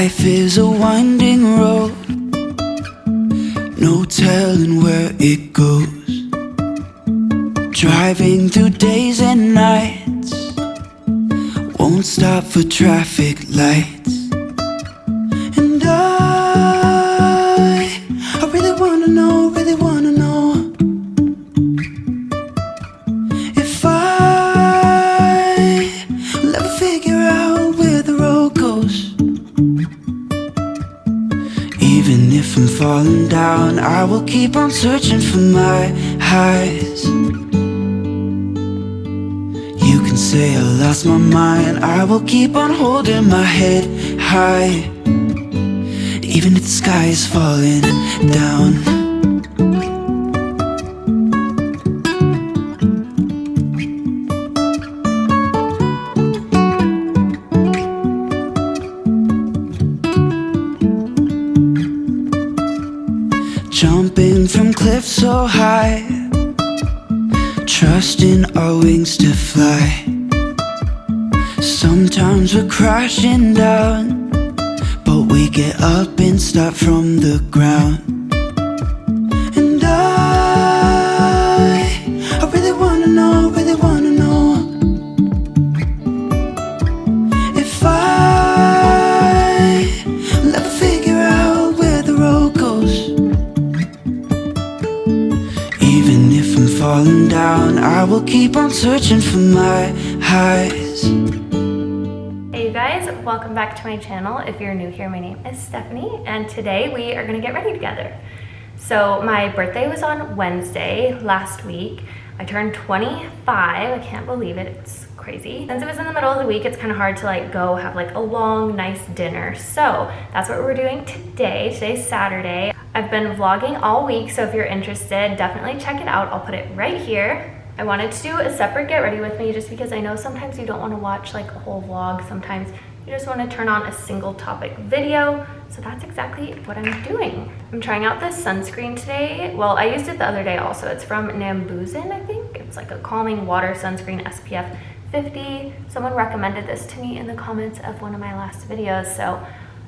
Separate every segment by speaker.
Speaker 1: Life is a winding road, no telling where it goes. Driving through days and nights, won't stop for traffic lights. And I really wanna know, if I'll ever figure out where the road goes. Even if I'm falling down, I will keep on searching for my highs. You can say I lost my mind, I will keep on holding my head high. Even if the sky is falling down. Jumping from cliffs so high, trusting our wings to fly. Sometimes we're crashing down, but we get up and start from the ground. And I really wanna know, if I'll ever figure out where the road goes. Even if I'm falling down, I will keep on searching for my highs.
Speaker 2: Hey you guys, welcome back to my channel. If you're new here, my name is Stephanie, and today we are gonna get ready together. So my birthday was on Wednesday last week. I turned 25, I can't believe it, it's crazy. Since it was in the middle of the week, it's kind of hard to go have a long, nice dinner. So that's what we're doing today. Today's Saturday. I've been vlogging all week, so if you're interested, definitely check it out. I'll put it right here. I wanted to do a separate get ready with me just because I know sometimes you don't want to watch a whole vlog. Sometimes you just want to turn on a single topic video. So that's exactly what I'm doing. I'm trying out this sunscreen today. Well, I used it the other day also. It's from Nambuzen, I think. It's a calming water sunscreen, SPF 50. Someone recommended this to me in the comments of one of my last videos. So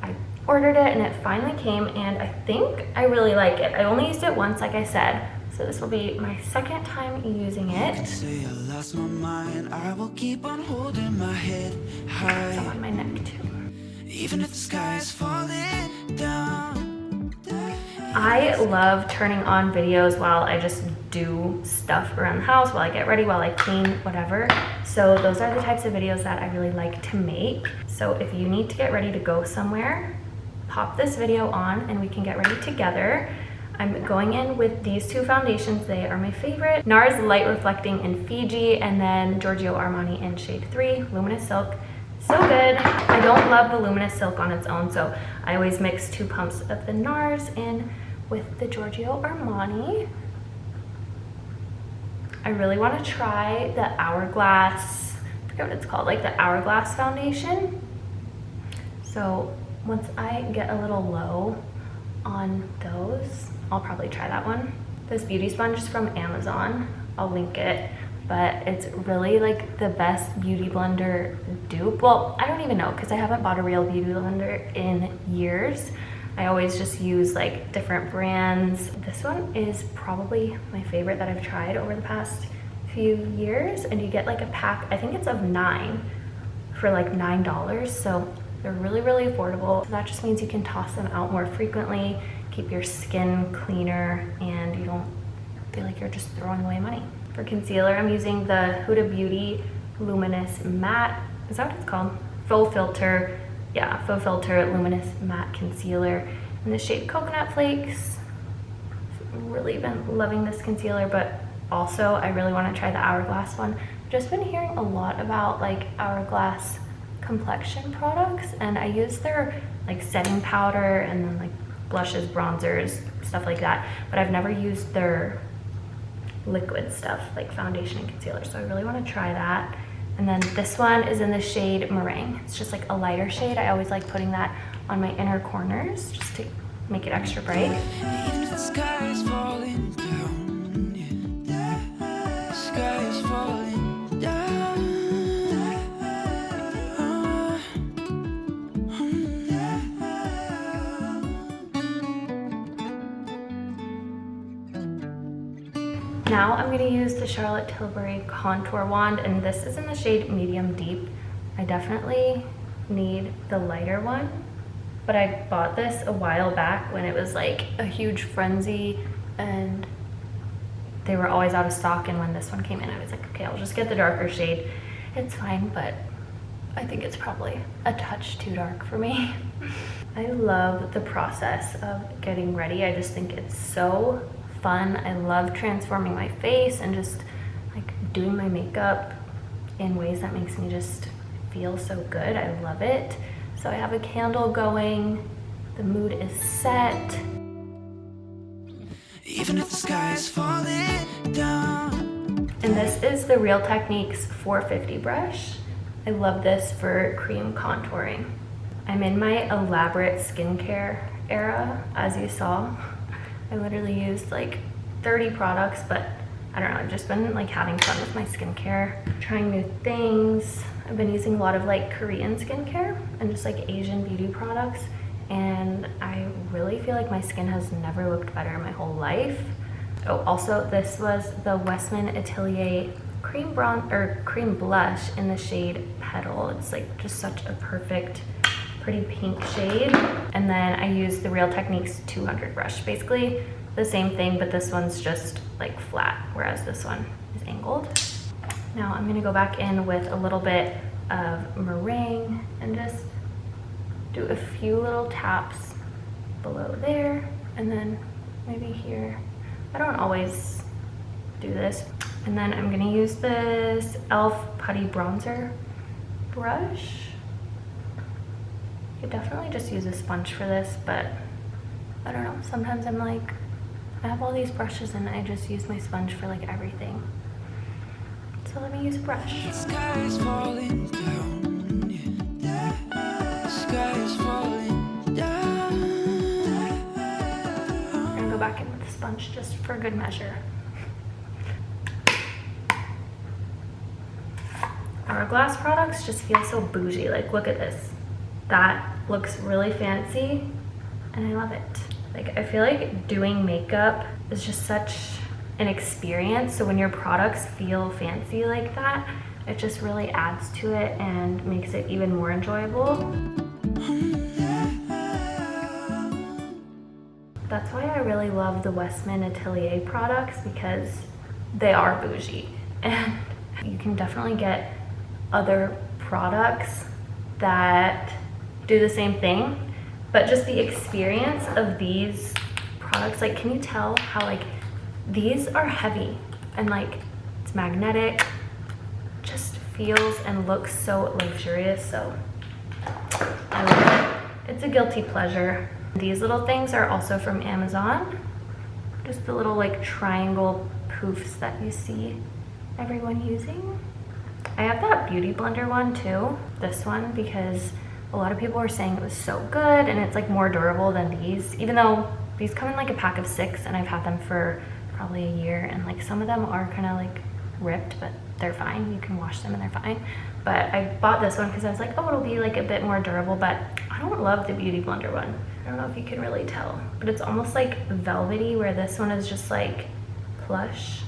Speaker 2: I ordered it and it finally came, and I think I really like it. I only used it once, like I said, so this will be my second time using it.
Speaker 1: Say I lost my mind, I will keep on holding my head high.
Speaker 2: It's on my neck too.
Speaker 1: Even if the sky is falling down.
Speaker 2: I love turning on videos while I just do stuff around the house, while I get ready, while I clean, whatever. So those are the types of videos that I really like to make. So if you need to get ready to go somewhere, pop this video on and we can get ready together. I'm going in with these two foundations. They are my favorite. NARS Light Reflecting in Fiji, and then Giorgio Armani in shade 3, Luminous Silk. So good. I don't love the Luminous Silk on its own, so I always mix 2 pumps of the NARS in with the Giorgio Armani. I really want to try the Hourglass, I forget what it's called, the Hourglass foundation. So once I get a little low on those, I'll probably try that one. This beauty sponge is from Amazon. I'll link it, but it's really the best beauty blender dupe. Well, I don't even know because I haven't bought a real beauty blender in years. I always just use different brands. This one is probably my favorite that I've tried over the past few years, and you get a pack, I think it's of 9 for $9, so they're really, really affordable. So that just means you can toss them out more frequently, keep your skin cleaner, and you don't feel like you're just throwing away money. For concealer, I'm using the Huda Beauty Luminous Matte, is that what it's called? Faux Filter, yeah, Faux Filter Luminous Matte Concealer in the shade Coconut Flakes. I've really been loving this concealer, but also I really want to try the Hourglass one. I've just been hearing a lot about Hourglass complexion products, and I use their setting powder and then blushes, bronzers, stuff like that, but I've never used their liquid stuff foundation and concealer, so I really want to try that. And then this one is in the shade Meringue. It's just a lighter shade. I always like putting that on my inner corners just to make it extra bright.
Speaker 1: Even if the sky is falling down, yeah. The sky is falling down.
Speaker 2: Now I'm gonna use the Charlotte Tilbury contour wand, and this is in the shade medium deep. I definitely need the lighter one, but I bought this a while back when it was like a huge frenzy and they were always out of stock, and when this one came in I was like, okay, I'll just get the darker shade. It's fine, but I think it's probably a touch too dark for me. I love the process of getting ready. I just think it's so fun. I love transforming my face and just like doing my makeup in ways that makes me just feel so good. I love it. So I have a candle going. The mood is set.
Speaker 1: Even if the sky is falling down.
Speaker 2: And this is the Real Techniques 450 brush. I love this for cream contouring. I'm in my elaborate skincare era, as you saw. I literally used like 30 products, but I don't know, I've just been like having fun with my skincare, trying new things. I've been using a lot of like Korean skincare and just like Asian beauty products, and I really feel like my skin has never looked better in my whole life. Oh, also this was the Westman Atelier cream blush in the shade Petal. It's like just such a perfect, pretty pink shade. And then I used the Real Techniques 200 brush. Basically the same thing, but this one's just like flat, whereas this one is angled. Now I'm gonna go back in with a little bit of meringue and just do a few little taps below there, and then maybe here. I don't always do this. And then I'm gonna use this e.l.f. Putty Bronzer brush. You could definitely just use a sponge for this, but I don't know, sometimes I'm like, I have all these brushes and I just use my sponge for like everything. So let me use a brush.
Speaker 1: The sky is falling down. Yeah. The sky is falling down.
Speaker 2: I'm gonna go back in with the sponge just for good measure. Hourglass products just feel so bougie. Like, look at this. That looks really fancy and I love it. Like, I feel like doing makeup is just such an experience. So when your products feel fancy like that, it just really adds to it and makes it even more enjoyable. That's why I really love the Westman Atelier products, because they are bougie. And you can definitely get other products that do the same thing, but just the experience of these products, like, can you tell how like these are heavy and like it's magnetic, just feels and looks so luxurious. So I love it. It's a guilty pleasure. These little things are also from Amazon, just the little like triangle poofs that you see everyone using. I have that beauty blender one too, this one, because a lot of people were saying it was so good and it's like more durable than these, even though these come in like a pack of 6 and I've had them for probably a year, and like some of them are kind of like ripped, but they're fine. You can wash them and they're fine. But I bought this one because I was like, oh, it'll be like a bit more durable, but I don't love the beauty blender one. I don't know if you can really tell, but it's almost like velvety, where this one is just like plush.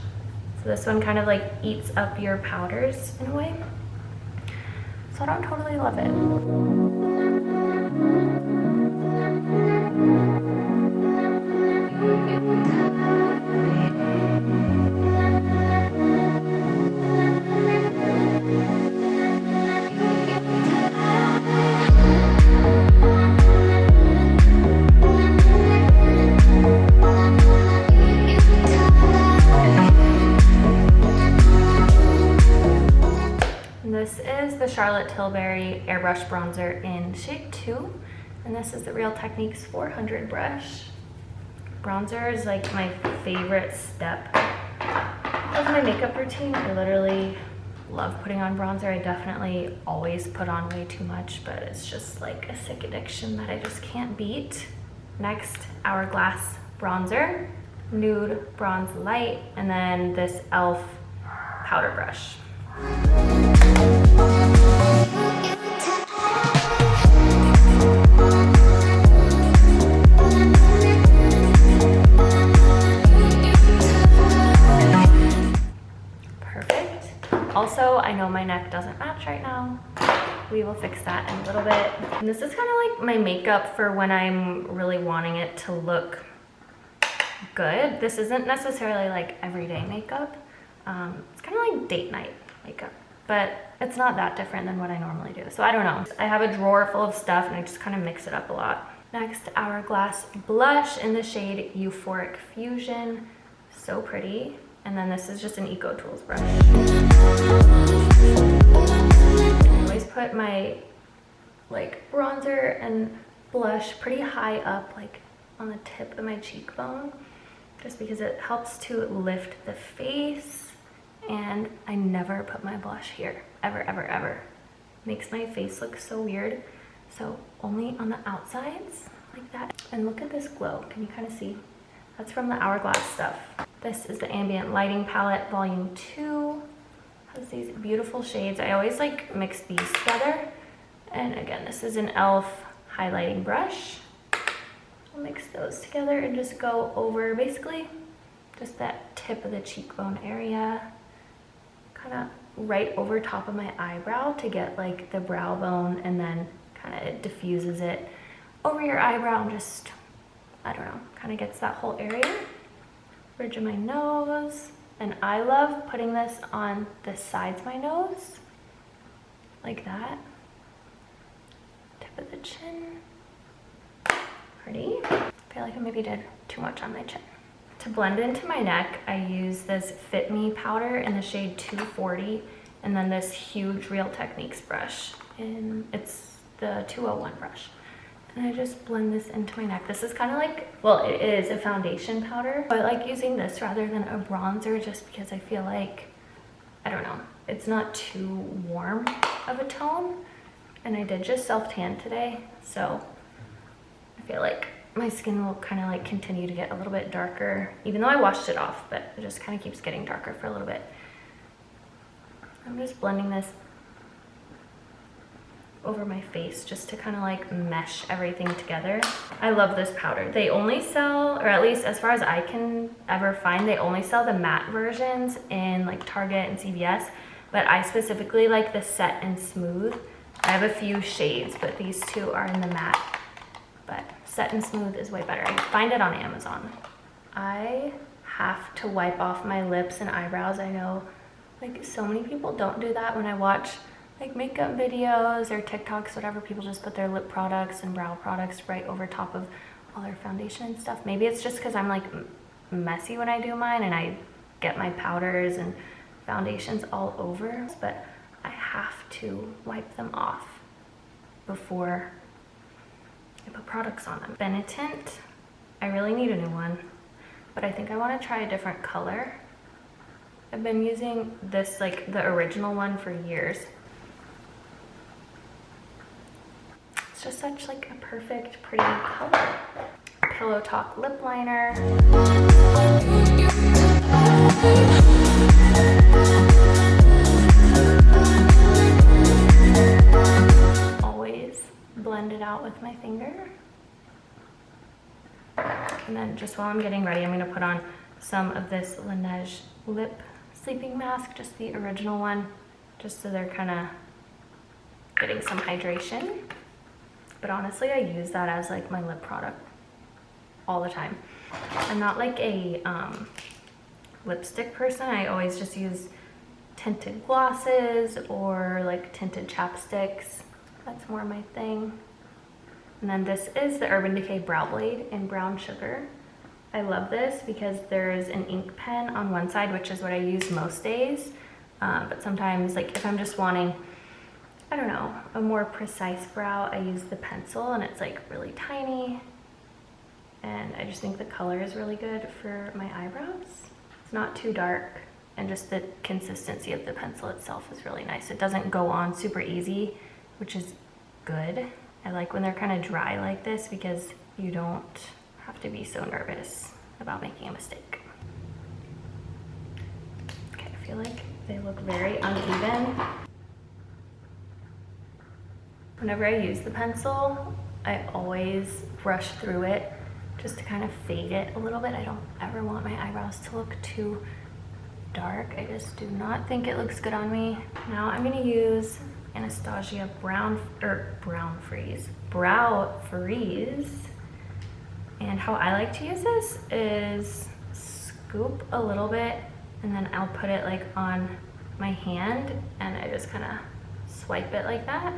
Speaker 2: So this one kind of like eats up your powders in a way. So I don't totally love it. This is the Charlotte Tilbury Airbrush Bronzer in shade 2, and this is the Real Techniques 400 brush. Bronzer is like my favorite step of my makeup routine. I literally love putting on bronzer. I definitely always put on way too much, but it's just like a sick addiction that I just can't beat. Next, Hourglass bronzer, nude bronze light, and then this e.l.f. powder brush. Also, I know my neck doesn't match right now. We will fix that in a little bit. And this is kind of like my makeup for when I'm really wanting it to look good. This isn't necessarily like everyday makeup. It's kind of like date night makeup, but it's not that different than what I normally do. So I don't know. I have a drawer full of stuff and I just kind of mix it up a lot. Next, Hourglass blush in the shade Euphoric Fusion. So pretty. And then this is just an Eco Tools brush. I always put my like bronzer and blush pretty high up, like on the tip of my cheekbone, just because it helps to lift the face. And I never put my blush here, ever, ever, ever. Makes my face look so weird. So only on the outsides, like that. And look at this glow, can you kind of see? That's from the Hourglass stuff. This is the Ambient Lighting Palette, Volume 2. Has these beautiful shades. I always like mix these together. And again, this is an e.l.f. highlighting brush. I'll mix those together and just go over basically just that tip of the cheekbone area, kind of right over top of my eyebrow to get like the brow bone, and then kind of it diffuses it over your eyebrow and just, I don't know, kind of gets that whole area. Bridge of my nose. And I love putting this on the sides of my nose, like that. Tip of the chin. Pretty. I feel like I maybe did too much on my chin. To blend into my neck, I use this Fit Me powder in the shade 240, and then this huge Real Techniques brush, and it's the 201 brush. And I just blend this into my neck. This is kind of like, well, it is a foundation powder, but I like using this rather than a bronzer just because I feel like, I don't know, it's not too warm of a tone. And I did just self-tan today, so I feel like my skin will kind of like continue to get a little bit darker, even though I washed it off, but it just kind of keeps getting darker for a little bit. I'm just blending this over my face just to kind of like mesh everything together. I love this powder. They only sell, or at least as far as I can ever find, they only sell the matte versions in like Target and CVS, but I specifically like the Set and Smooth. I have a few shades, but these two are in the matte, but Set and Smooth is way better. I find it on Amazon. I have to wipe off my lips and eyebrows. I know like so many people don't do that. When I watch like makeup videos or TikToks, whatever, people just put their lip products and brow products right over top of all their foundation and stuff. Maybe it's just because I'm like messy when I do mine and I get my powders and foundations all over, but I have to wipe them off before I put products on them. Benetint, I really need a new one, but I think I want to try a different color. I've been using this, like the original one, for years. It's just such like a perfect, pretty color. Pillow Talk lip liner. Always blend it out with my finger. And then just while I'm getting ready, I'm gonna put on some of this Laneige lip sleeping mask, just the original one, just so they're kind of getting some hydration. But honestly, I use that as like my lip product all the time. I'm not like a lipstick person. I always just use tinted glosses or like tinted chapsticks. That's more my thing. And then this is the Urban Decay Brow Blade in Brown Sugar. I love this because there's an ink pen on one side, which is what I use most days. But sometimes, like if I'm just wanting, I don't know, a more precise brow, I use the pencil, and it's like really tiny. And I just think the color is really good for my eyebrows. It's not too dark, and just the consistency of the pencil itself is really nice. It doesn't go on super easy, which is good. I like when they're kind of dry like this because you don't have to be so nervous about making a mistake. Okay, I feel like they look very uneven. Whenever I use the pencil, I always brush through it just to kind of fade it a little bit. I don't ever want my eyebrows to look too dark. I just do not think it looks good on me. Now I'm gonna use Anastasia Brow Freeze. And how I like to use this is scoop a little bit and then I'll put it like on my hand and I just kind of swipe it like that.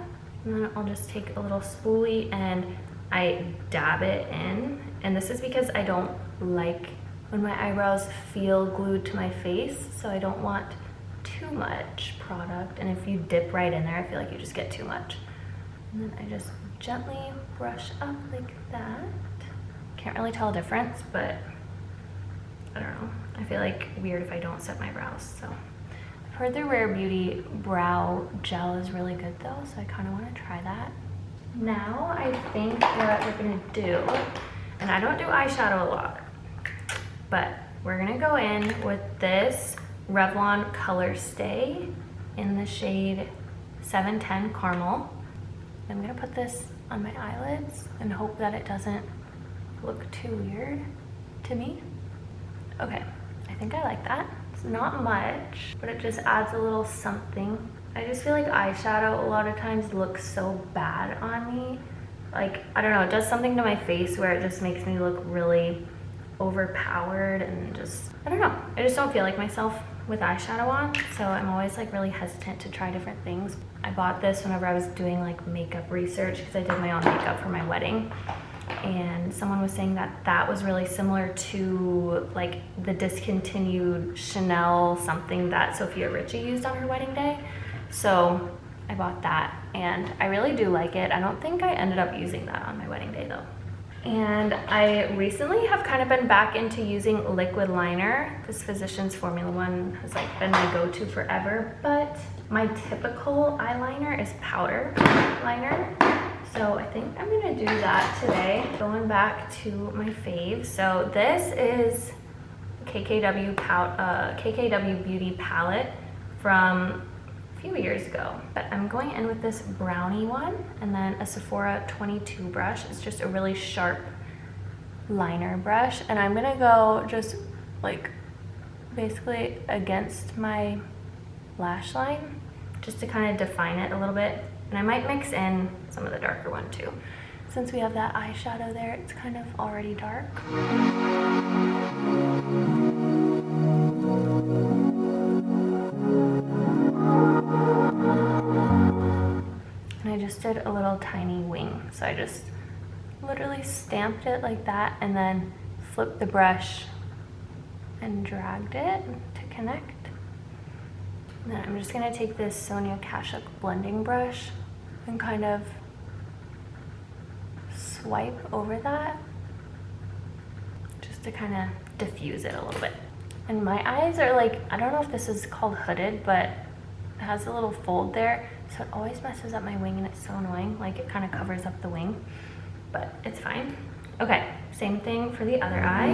Speaker 2: And then I'll just take a little spoolie and I dab it in. And this is because I don't like when my eyebrows feel glued to my face, so I don't want too much product. And if you dip right in there, I feel like you just get too much. And then I just gently brush up like that. Can't really tell a difference, but I don't know. I feel like weird if I don't set my brows, so. I've heard the Rare Beauty brow gel is really good though, so I kind of want to try that. Now I think what we're gonna do, and I don't do eyeshadow a lot, but we're gonna go in with this Revlon Color Stay in the shade 710 Caramel. I'm gonna put this on my eyelids and hope that it doesn't look too weird to me. Okay, I think I like that. It's not much, but it just adds a little something. I just feel like eyeshadow a lot of times looks so bad on me. Like, I don't know, it does something to my face where it just makes me look really overpowered and just, I don't know. I just don't feel like myself with eyeshadow on, so I'm always like really hesitant to try different things. I bought this whenever I was doing like makeup research because I did my own makeup for my wedding. And someone was saying that that was really similar to like the discontinued Chanel something that Sophia Richie used on her wedding day. So I bought that and I really do like it. I don't think I ended up using that on my wedding day though. And I recently have kind of been back into using liquid liner. This Physicians Formula one has like been my go-to forever, but my typical eyeliner is powder liner. So I think I'm gonna do that today. Going back to my fave. So this is KKW Beauty palette from a few years ago. But I'm going in with this brownie one and then a Sephora 22 brush. It's just a really sharp liner brush. And I'm gonna go just like basically against my lash line just to kind of define it a little bit. And I might mix in some of the darker one too. Since we have that eyeshadow there, it's kind of already dark. And I just did a little tiny wing. So I just literally stamped it like that and then flipped the brush and dragged it to connect. And then I'm just gonna take this Sonia Kashuk blending brush and kind of swipe over that just to kind of diffuse it a little bit. And my eyes are like, I don't know if this is called hooded, but it has a little fold there, so it always messes up my wing and it's so annoying. Like it kind of covers up the wing, but it's fine. Okay, same thing for the other eye.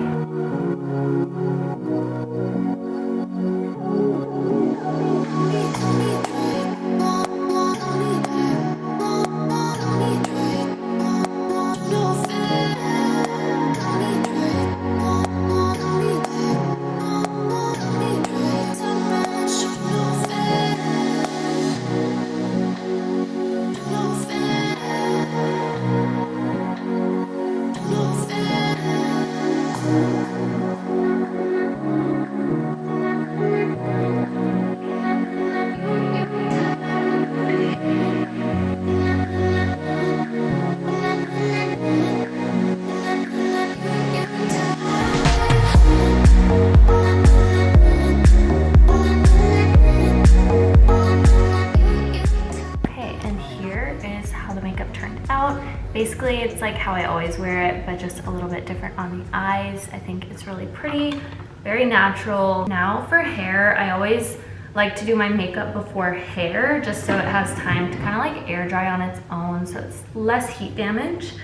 Speaker 2: Basically, it's like how I always wear it, but just a little bit different on the eyes. I think it's really pretty, very natural. Now for hair, I always like to do my makeup before hair, just so it has time to kind of like air dry on its own, so it's less heat damage.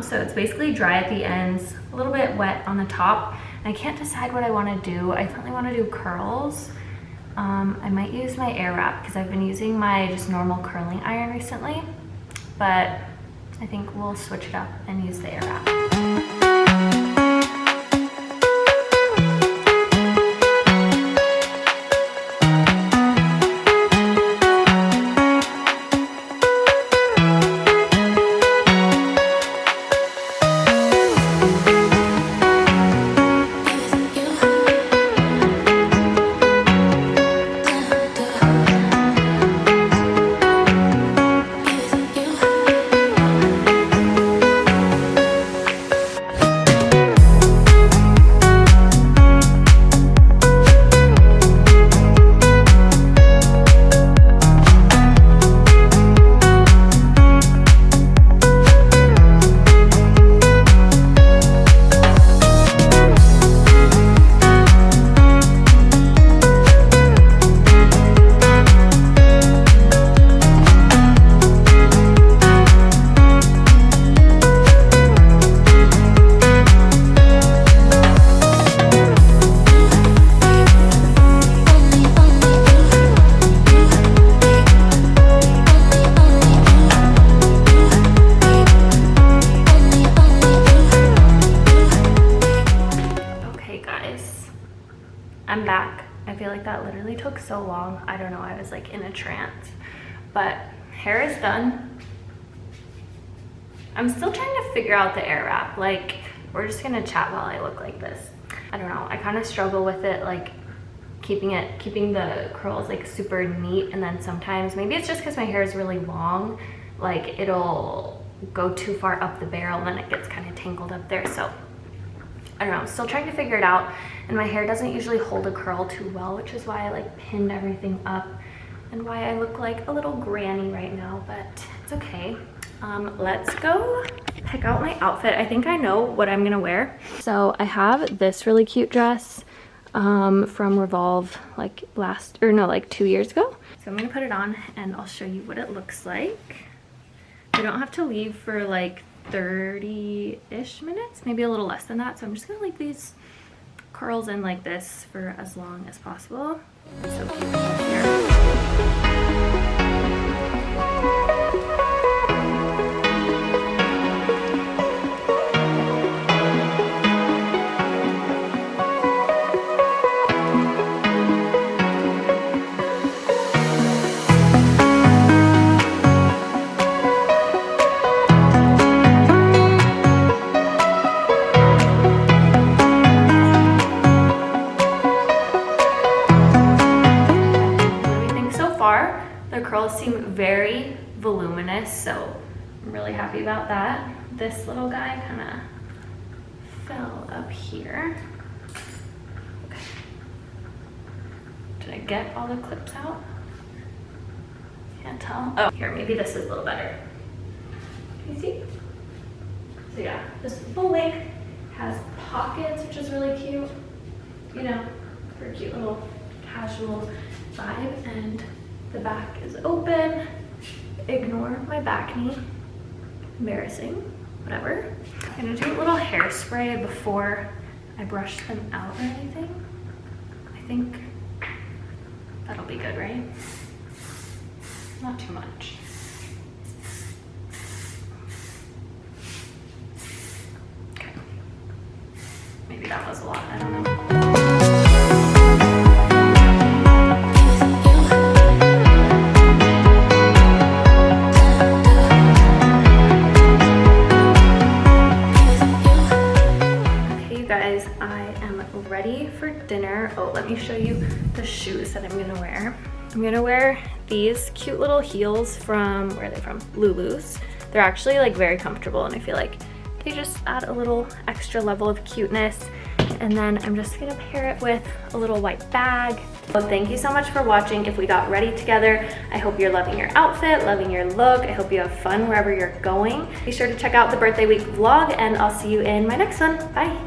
Speaker 2: So it's basically dry at the ends, a little bit wet on the top. And I can't decide what I want to do. I definitely want to do curls. I might use my air wrap because I've been using my just normal curling iron recently, but I think we'll switch it up and use the air wrap. literally took so long. I don't know, I was like in a trance. But hair is done. I'm still trying to figure out the air wrap. Like, we're just gonna chat while I look like this. I don't know, I kind of struggle with it, like keeping the curls like super neat, and then sometimes, maybe it's just because my hair is really long, like it'll go too far up the barrel and then it gets kind of tangled up there. So I don't know, I'm still trying to figure it out, and my hair doesn't usually hold a curl too well, which is why I like pinned everything up and why I look like a little granny right now, but it's okay. Let's go pick out my outfit. I think I know what I'm gonna wear. So I have this really cute dress from Revolve like 2 years ago. So I'm gonna put it on and I'll show you what it looks like. I don't have to leave for like 30-ish minutes, maybe a little less than that. So I'm just gonna leave these curls in like this for as long as possible. It's so cute here. The curls seem very voluminous, so I'm really happy about that. This little guy kind of fell up here. Okay. Did I get all the clips out? Can't tell. Oh, here, maybe this is a little better. Can you see? So yeah, this full length has pockets, which is really cute, you know, for a cute little casual vibe, and the back is open. Ignore my back knee. Embarrassing, whatever. I'm gonna do a little hairspray before I brush them out or anything. I think that'll be good, right? Not too much. Okay. Maybe that was a lot, I don't know. Ready for dinner. Oh, let me show you the shoes that I'm gonna wear. I'm gonna wear these cute little heels from, where are they from? Lulu's. They're actually like very comfortable, and I feel like they just add a little extra level of cuteness. And then I'm just gonna pair it with a little white bag. So thank you so much for watching. If we got ready together, I hope you're loving your outfit, loving your look. I hope you have fun wherever you're going. Be sure to check out the birthday week vlog, and I'll see you in my next one. Bye.